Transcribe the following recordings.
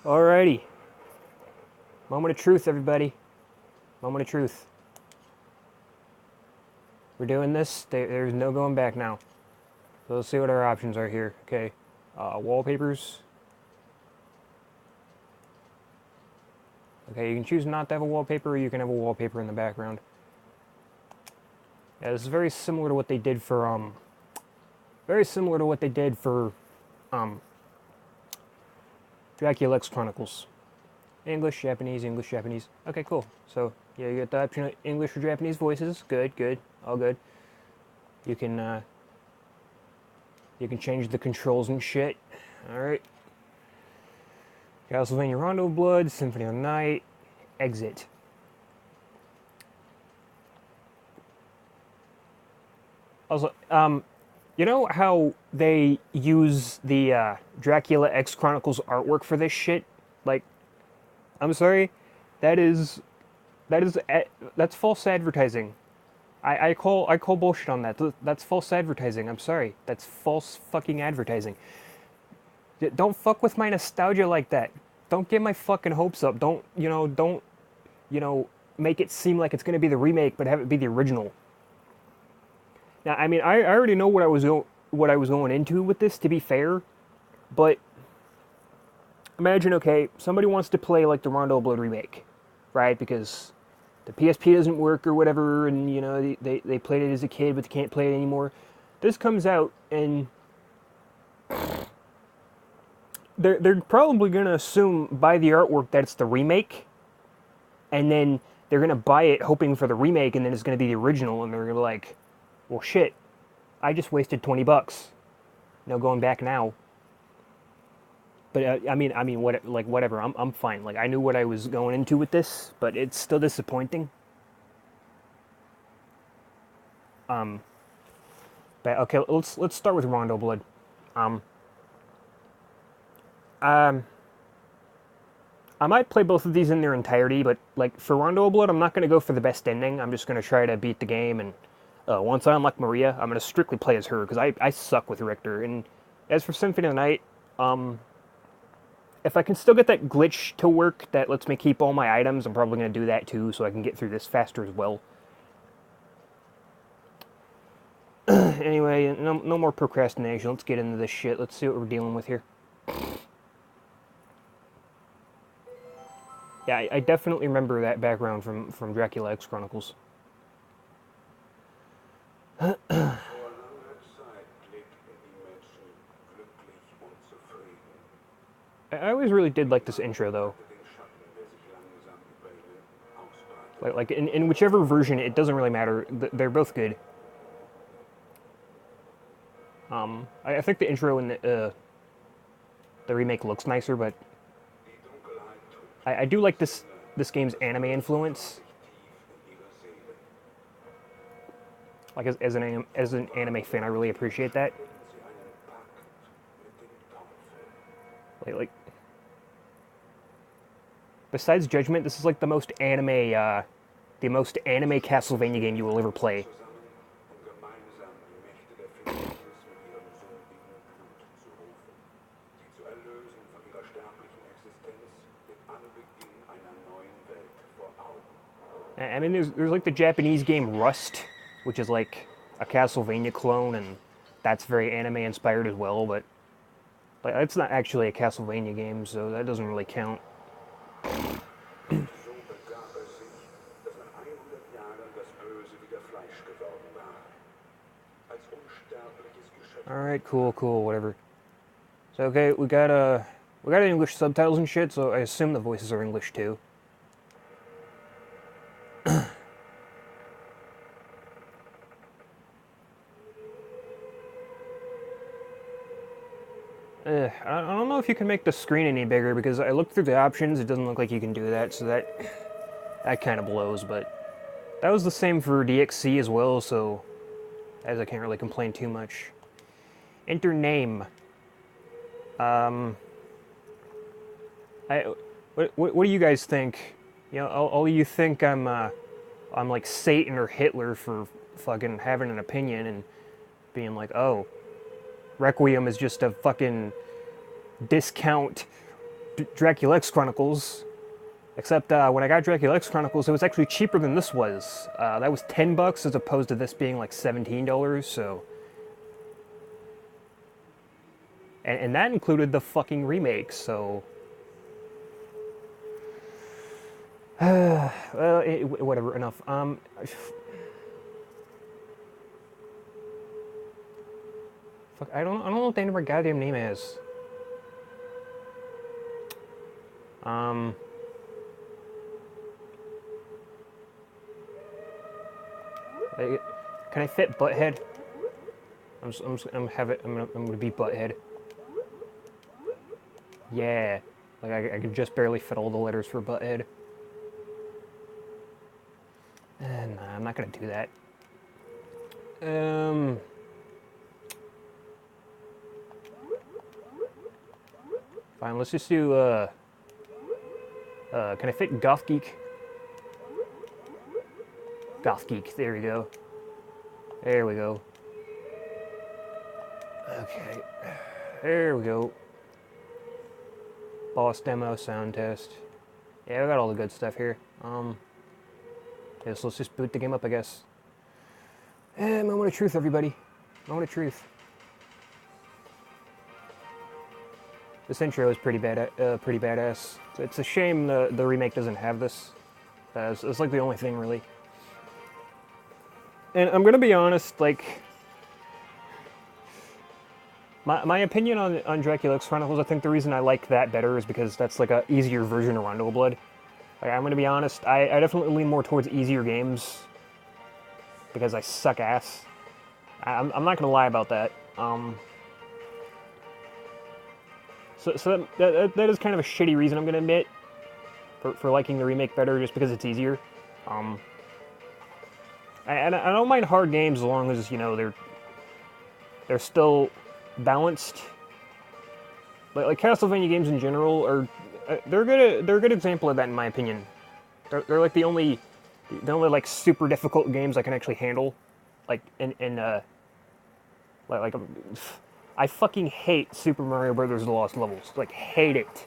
Alrighty. Moment of truth, everybody. Moment of truth. We're doing this. There's no going back now. So let's see what our options are here. Okay. Wallpapers. Okay, you can choose not to have a wallpaper, or you can have a wallpaper in the background. Yeah, this is very similar to what they did for Dracula X Chronicles. English, Japanese, English, Japanese. Okay, cool. So yeah, you get the option of English or Japanese voices. Good, good, all good. You can change the controls and shit. All right. Castlevania Rondo of Blood, Symphony of the Night, exit. Also, you know how they use the Dracula X Chronicles artwork for this shit? Like, I'm sorry, that's false advertising. I call bullshit on that. That's false advertising. I'm sorry. That's false fucking advertising. Don't fuck with my nostalgia like that. Don't get my fucking hopes up. Don't make it seem like it's gonna be the remake, but have it be the original. Now, I mean, I already know what I was going into with this, to be fair, but imagine, okay, somebody wants to play like the Rondo Blood remake, right? Because the PSP doesn't work or whatever, and you know they played it as a kid, but they can't play it anymore. This comes out, and they're probably gonna assume by the artwork that it's the remake, and then they're gonna buy it hoping for the remake, and then it's gonna be the original, and they're like, well, shit, I just wasted $20. No going back now. But I mean, whatever. I'm fine. Like, I knew what I was going into with this, but it's still disappointing. But okay, let's start with Rondo Blood. Um, um, I might play both of these in their entirety, but like for Rondo Blood, I'm not gonna go for the best ending. I'm just gonna try to beat the game, and once I unlock Maria, I'm gonna strictly play as her because I suck with Richter. And as for Symphony of the Night, if I can still get that glitch to work that lets me keep all my items, I'm probably going to do that too, so I can get through this faster as well. Anyway, no more procrastination. Let's get into this shit. Let's see what we're dealing with here. Yeah, I definitely remember that background from Dracula X Chronicles. I always really did like this intro, though. Like in whichever version, it doesn't really matter. They're both good. I think the intro in the remake looks nicer, but I do like this game's anime influence. Like as an anime fan, I really appreciate that. Like besides Judgment, this is like the most anime Castlevania game you will ever play. I mean, there's like the Japanese game Rust, which is like a Castlevania clone, and that's very anime inspired as well. But like, it's not actually a Castlevania game, so that doesn't really count. All right, cool, whatever. So okay, we got English subtitles and shit, so I assume the voices are English too. I don't know if you can make the screen any bigger because I looked through the options. It doesn't look like you can do that, so that kind of blows. But that was the same for DXC as well, so as I can't really complain too much. Enter name. What do you guys think? You know, all you think I'm like Satan or Hitler for fucking having an opinion and being like, oh, Requiem is just a fucking discount Dracula X Chronicles. Except when I got Dracula X Chronicles, it was actually cheaper than this was. That was $10 as opposed to this being like $17. So, and that included the fucking remake. So, well, whatever. Enough. Fuck. I don't know what the name of her goddamn name is. Can I fit Butthead? I'm gonna be Butthead. Yeah, like I could just barely fit all the letters for Butthead. Nah, I'm not gonna do that. Fine, let's just do can I fit Goth Geek? Goth Geek, there we go. There we go. Okay. There we go. Boss demo, sound test. Yeah, I got all the good stuff here. Yeah, so let's just boot the game up, I guess. Moment of truth, everybody. Moment of truth. This intro is pretty badass. It's a shame the remake doesn't have this. It's like the only thing, really. And I'm gonna be honest, like, my opinion on Dracula X Chronicles, I think the reason I like that better is because that's like a easier version of Rondo Blood. Like, I'm gonna be honest, I definitely lean more towards easier games because I suck ass. I'm not gonna lie about that. So that is kind of a shitty reason, I'm gonna admit, for liking the remake better, just because it's easier. I don't mind hard games as long as, you know, they're still balanced. Like Castlevania games in general are they're a good example of that, in my opinion. They're like the only like super difficult games I can actually handle. Like I fucking hate Super Mario Brothers: The Lost Levels. Like, hate it.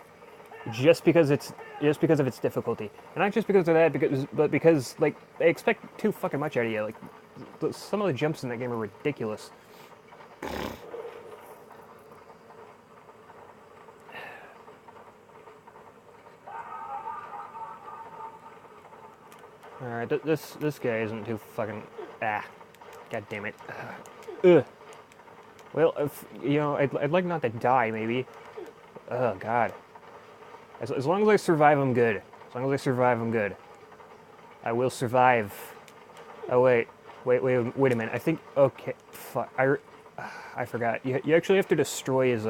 Just because of its difficulty, and not just because of that, but because like they expect too fucking much out of you. Like, some of the jumps in that game are ridiculous. All right, this guy isn't too fucking god damn it. Ugh. Well, if, you know, I'd like not to die, maybe. Oh god. As long as I survive, I'm good. As long as I survive, I'm good. I will survive. Oh, wait a minute. I think, okay, fuck, I forgot. You actually have to destroy his,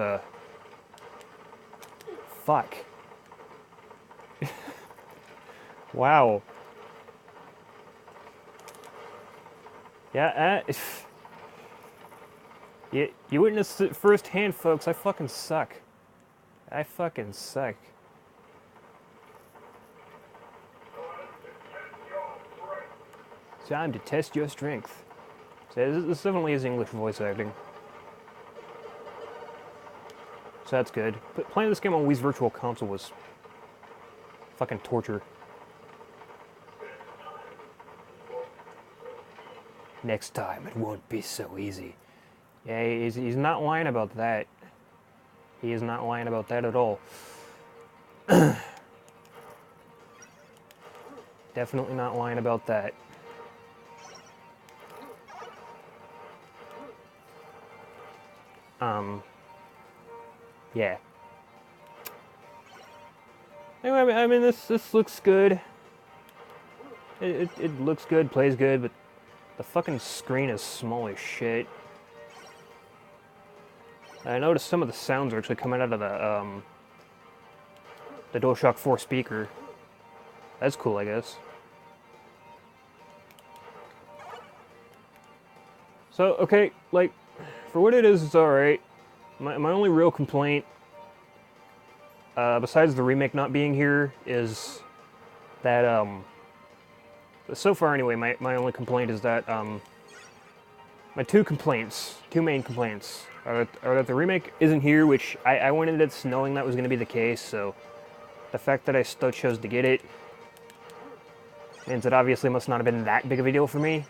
fuck. Wow. Yeah, you witnessed it firsthand, folks. I fucking suck. I fucking suck. Time to test your strength. So this definitely is English voice acting. So that's good. But playing this game on Wii's Virtual Console was fucking torture. Next time, it won't be so easy. Yeah, he's not lying about that. He is not lying about that at all. Definitely not lying about that. Yeah. Anyway, I mean, this looks good. It looks good, plays good, but the fucking screen is small as shit. I noticed some of the sounds are actually coming out of the DualShock 4 speaker. That's cool, I guess. So, okay, like, for what it is, it's alright. My only real complaint, besides the remake not being here, is that, so far anyway, my only complaint is that, my two main complaints, or that the remake isn't here, which I went into this knowing that was going to be the case, so the fact that I still chose to get it means it obviously must not have been that big of a deal for me.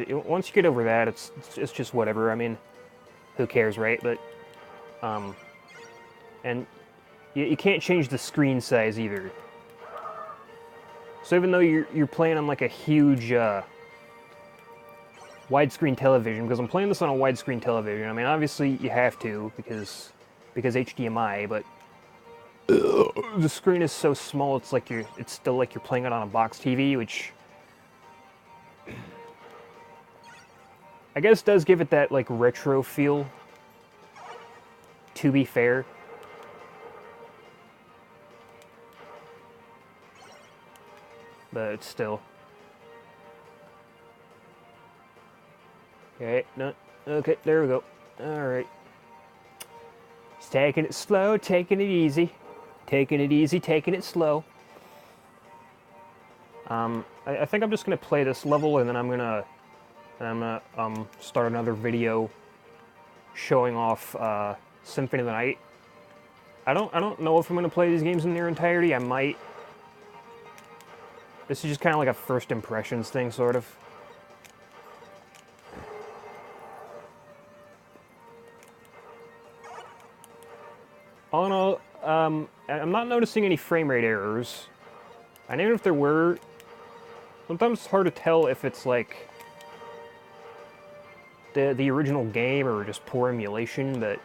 Once you get over that, it's just whatever. I mean, who cares, right? But, and you can't change the screen size either. So even though you're playing on like a huge widescreen television, because I'm playing this on a widescreen television. I mean, obviously you have to because HDMI, but the screen is so small. It's still like you're playing it on a box TV, which I guess does give it that like retro feel. To be fair. But still. Okay, no. Okay, there we go. Alright. Just taking it slow, taking it easy. Taking it easy, taking it slow. I think I'm just gonna play this level and then I'm gonna start another video showing off Symphony of the Night. I don't know if I'm gonna play these games in their entirety. I might. This is just kind of like a first impressions thing, sort of. All in all, I'm not noticing any frame rate errors. And even if there were, sometimes it's hard to tell if it's like the original game or just poor emulation, but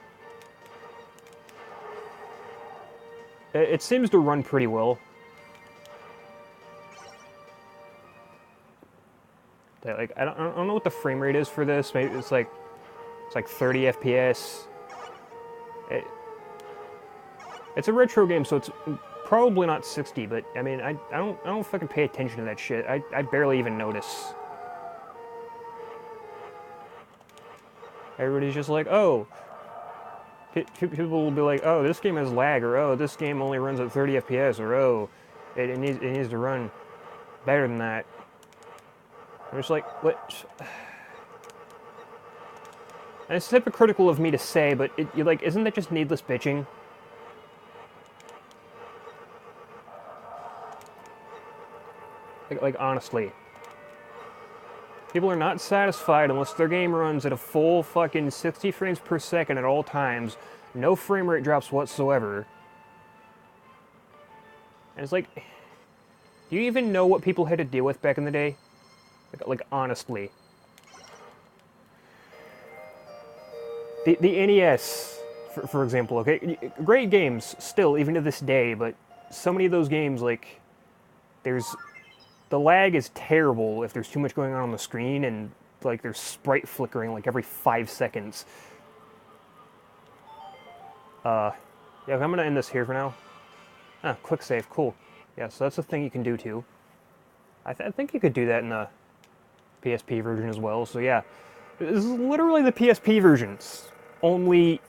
it seems to run pretty well. Like I don't know what the frame rate is for this. Maybe it's like 30 FPS. It's a retro game, so it's probably not 60. But I mean, I don't fucking pay attention to that shit. I barely even notice. Everybody's just like, oh. People will be like, oh, this game has lag, or oh, this game only runs at 30 FPS, or oh, it needs to run better than that. I'm just like, what? And it's hypocritical of me to say, but you're like, isn't that just needless bitching? Like honestly. People are not satisfied unless their game runs at a full fucking 60 frames per second at all times, no frame rate drops whatsoever. And it's like, do you even know what people had to deal with back in the day? Like honestly. The NES, for example, okay? Great games, still, even to this day, but so many of those games, like, the lag is terrible if there's too much going on the screen, and like there's sprite flickering like every 5 seconds. Yeah, I'm gonna end this here for now. Ah, quick save, cool. Yeah, so that's a thing you can do too. I think you could do that in the PSP version as well, so yeah. This is literally the PSP versions, only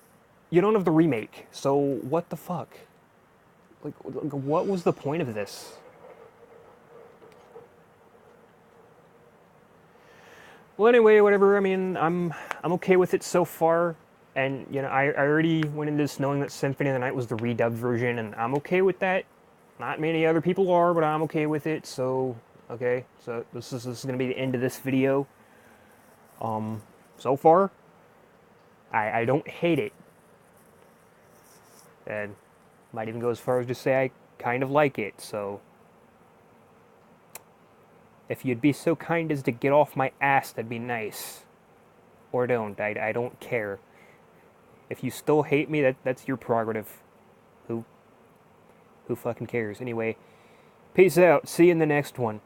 you don't have the remake, so what the fuck? Like what was the point of this? Well, anyway, whatever. I mean, I'm okay with it so far, and you know, I already went into this knowing that Symphony of the Night was the redubbed version, and I'm okay with that. Not many other people are, but I'm okay with it. So, okay, so this is gonna be the end of this video. So far, I don't hate it, and might even go as far as to say I kind of like it. So. If you'd be so kind as to get off my ass, that'd be nice. Or don't. I don't care. If you still hate me, that's your prerogative. Who fucking cares? Anyway, peace out. See you in the next one.